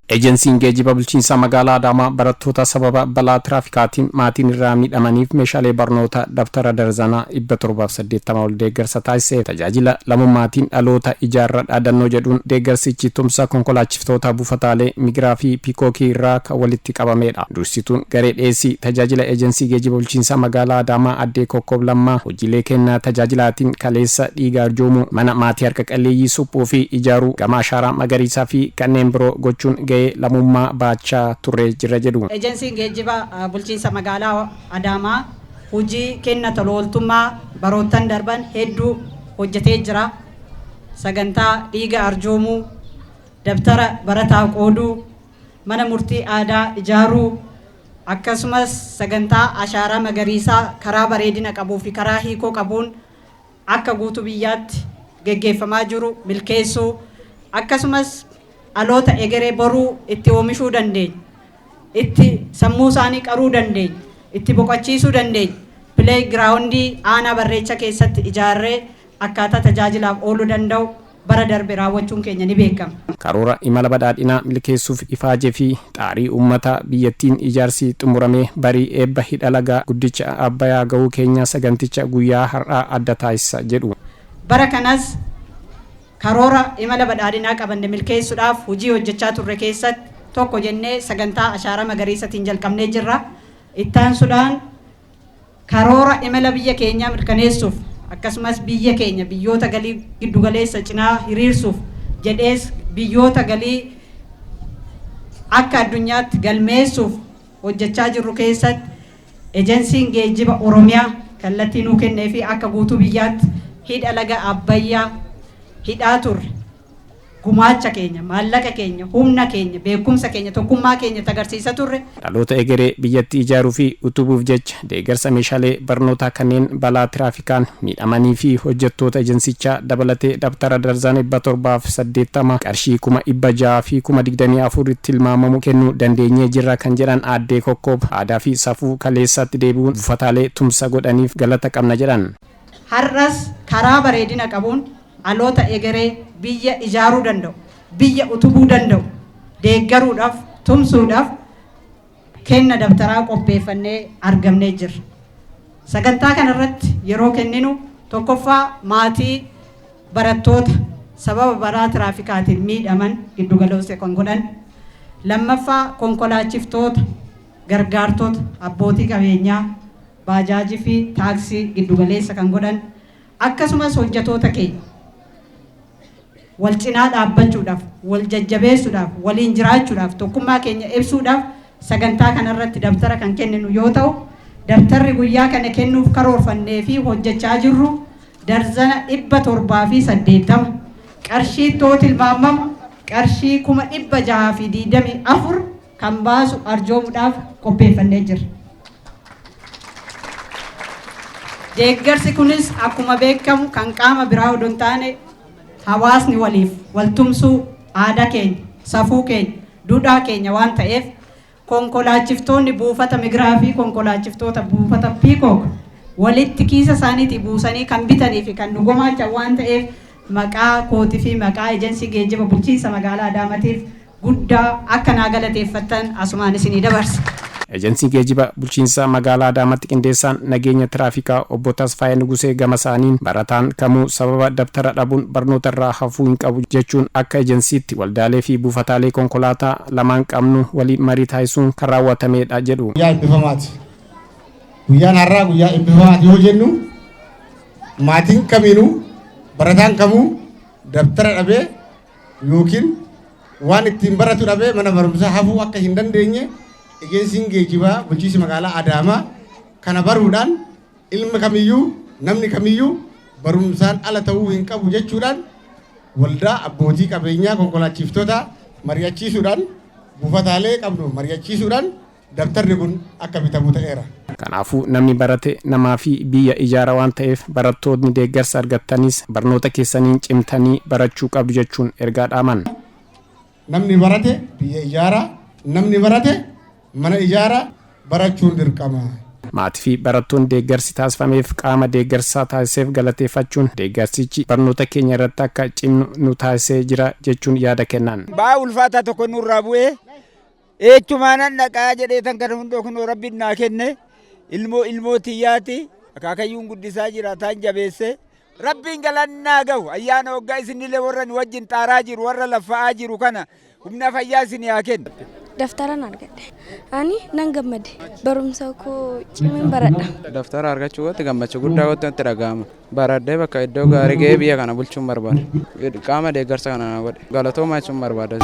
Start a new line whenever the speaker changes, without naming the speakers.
Ejensiin geejjiba bulchiinsa magaalaa Adaamaa barattoota sababa balaa tiraafikaatiin maatiin irraa miidhamaniif meeshaalee barnoota daftara darzanaa 780 ol deeggarsa taasisee tajaajila lammummaatiin dhaloota ijaarra dhaadannoo jedhuun deeggarsichi tumsa konkolaachiftootaa buufataalee Migiraa fi Piikookii irraa kan walitti qabamedha. Dursituun garee dhiyeessii tajaajila ejensii geejjiba bulchiinsa magaalaa Adaamaa addee Kokkoob Lammaa hojiilee kennaa tajaajilaatiin kaleessa dhiiga arjoomuu mana maatii harka qalleeyyii suphuu fi ijaaruu gama ashaaraa magariisaa fi kanneen biroo gochuun lamummaa baachaa turre jira jedhu.
Ejensiin geejjiba bulchiinsa magaalaa Adaamaa hojii kenna tolooltummaa baroottan darban hedduu hojjetee jira. Sagantaa dhiiga arjoomuu, daftara barataa qooduu, mana murtii aadaa ijaaruu, akkasumas sagantaa ashaaraa magariisaa karaa bareedina qabuu fi karaa hiikoo qabuun akka guutuu biyyaatti geggeeffamaa jiru milkeessuu, akkasumas dhaloota egeree boruu itti oomishuu dandeenya, itti sammuu isaanii qaruu dandeenya, itti boqochiisuu dandeenya. Pileegiraawundii aanaa barreecha keessatti ijaarree akkaataa tajaajilaaf ooluu danda'u bara darbe raawwachuun keenya ni beekama.
Karoora imala badhaadhinaa milkeessuuf ifaajee fi xaarii uummata biyyattiin ijaarsi xumuramee barii eebba hidha lagaa guddicha Abbayyaa ga'uu keenya saganticha guyyaa har'aa adda taasisa jedhu.
Bara kanas karoora imala badhaadhinaa qabanne milkeessuudhaaf hojii hojjechaa turre keessatti tokko jennee sagantaa ashaaraa magariisatiin jalqabnee jirra. Ittaansuudhaan karoora imala biyya keenyaa mirkaneessuuf akkasumas biyya keenya biyyoota galii giddugaleessa cinaa hiriirsuuf jedhees biyyoota galii akka addunyaatti galmeessuuf hojjechaa jirru keessatti ejensiin geejjiba Oromiyaa kallattii nuu kennee fi akka guutuu biyyaatti hidha laga Abbayyaa hidhaa turre gumaacha keenya, maallaqa keenya, humna keenya, beekumsa keenya, tokkummaa keenya agarsiisaa turre.
Dhaloota egeree biyyattii ijaaruu fi utubuuf jecha deeggarsa meeshaalee barnootaa kanneen balaa tiraafikaan miidhamanii fi hojjettoota ejensichaa dabalatee daftara darzana 780 qarshii 600 fi 24 tilmaamamu kennuu dandeenyee jirra kan jedhan addee Kokkoob aadaa fi safuu kaleessatti deebi'uun buufataalee tumsa godhaniif galata qabna jedhan.
Har'as karaa bareedina qabuun dhaloota egeree biyya ijaaruu danda'u, biyya utubuu danda'u deeggaruudhaaf, tumsuudhaaf kenna daftaraa qopheeffannee argamnee jirra. Sagantaa kanarratti yeroo kenninu tokkoffaa maatii barattoota sababa balaa tiraafikaatiin miidhaman giddugaleessa kan godhan, lammaffaa konkolaachiftoota, gargaartota, abbootii qabeenyaa, baajaajii fi taaksii giddugaleessa kan godhan, akkasumas hojjettoota keenya wal cinaa dhaabbachuudhaaf, wal jajjabeessuudhaaf, waliin jiraachuudhaaf, tokkummaa keenya ibsuudhaaf sagantaa kanarratti daftara kan kenninu yoo ta'u, daftarri guyyaa kana kennuuf karoorfannee fi hojjechaa jirru darzana 780 qarshii tilmaamamu qarshii 624 kan baasu arjoomuudhaaf qopheeffannee jirra. Deeggarsi kunis akkuma beekamu kan qaama biraa odoo hin taane hawaasni waliif waltumsuu aadaa keenya, safuu keenya, duudhaa keenya waan ta'eef konkolaachiftoonni buufata Migiraa fi konkolaachiftoota buufata Piikook walitti kiisa isaaniitii buusanii kan bitanii fi kan dhugumaachan waan ta'eef maqaa kootii fi maqaa ejensii geejjiba bulchiinsa magaalaa Adaamaatiif guddaa akka naa galateeffattan asumaan isinii dabarsa.
Ejensiin geejjiba bulchiinsa magaalaa Adaamaatti qindeessaan nageenya tiraafikaa obbo Tasfaayee Nugusee gama isaaniin barataan kamuu sababa daftara dhabuun barnoota irraa hafuu hin qabu jechuun akka ejensiitti waldaalee fi buufataalee konkolaataa lamaan qabnu walii marii taasisuun kan raawwatamedha jedhu.
Guyyaa eebbifamaati. Guyyaan har'aa guyyaa eebbifamaati yoo jennu maatiin kamiinuu barataan kamuu daftara dhabee yookiin waan ittiin baratu dhabee mana barumsaa hafuu akka hin dandeenye ejensiin geejjibaa bulchiinsa magaalaa Adaamaa kana baruudhaan ilma kamiyyuu namni kamiyyuu barumsaan ala ta'uu hin qabu jechuudhaan waldaa abbootii qabeenyaa konkolaachiftoota mari'achiisuudhaan buufataalee qabnu mari'achiisuudhaan daftarri kun akka bitamu ta'eera.
Kanaafuu namni barate namaa fi biyya ijaara waan ta'eef barattoonni deeggarsa argattanis barnoota keessaniin cimtanii barachuu qabdu jechuun ergaa dhaaman.
Namni barate biyya ijaara, namni barate mana ijaara barachuun dirqama.
maatii fi barattoonni deeggarsi taasifameef qaama deeggarsaa taasiseef galateeffachuun deeggarsichi barnoota keenya irratti akka cimnu nu taasisee jira jechuun yaada kennan.
Baa ulfaataa tokko nurraa bu'ee eechumaanan dhaqaa jedhee tan kana hundoo kun rabbiin naa kenne ilmoo tiyyaati akaakayyuun guddisaa jira taan jabeesse rabbiin galannaa gahu ayyaana waggaa isinillee warra nu wajjin xaaraa jiru warra laffa'aa jiru kana humna fayyaa isin haa kennu.
Daftaran argadhe. Ani nan gammade. Barumsa koo cimin baradha.
Daftara argachuu watti gammachuu guddaa watti natti dhaga'ama. Baradhee bakka iddoo gaarii ga'ee biyya kana bulchuun barbaada. Qaama deeggarsa kana na godhe. Galatoomaa jechuun barbaada.